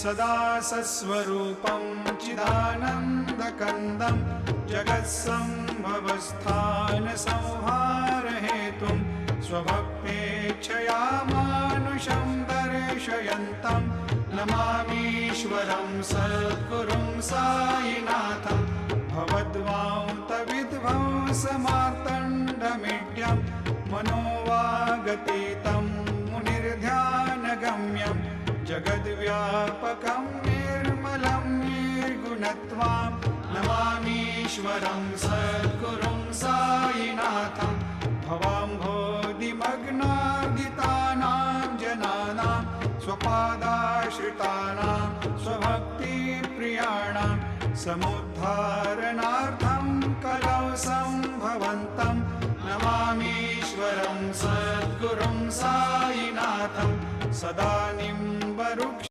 सदा सस्वरूपं चिदानन्दकन्दं जगत्सम्भवस्थानसंहारहेतुं स्वभक्तेच्छया मानुषं दर्शयन्तं नमामीश्वरं सद्गुरुं साईनाथं भवद्वान्तविध्वंसमार्तण्डमीड्यं मनोवागतीतं मुनिर्ध्यानगम्यं जगद्व्यापकं निर्मलं निर्गुणत्वां नमामीश्वरं सद्गुरुं साईनाथं भवाम्भोधिमग्नार्दितानां जनानां स्वपादाश्रितानां स्वभक्तिप्रियाणां समुद्धारणार्थं कलौ सम्भवन्तं नमामीश्वरं सद्गुरुं साईनाथं सदा निम्बवृक्ष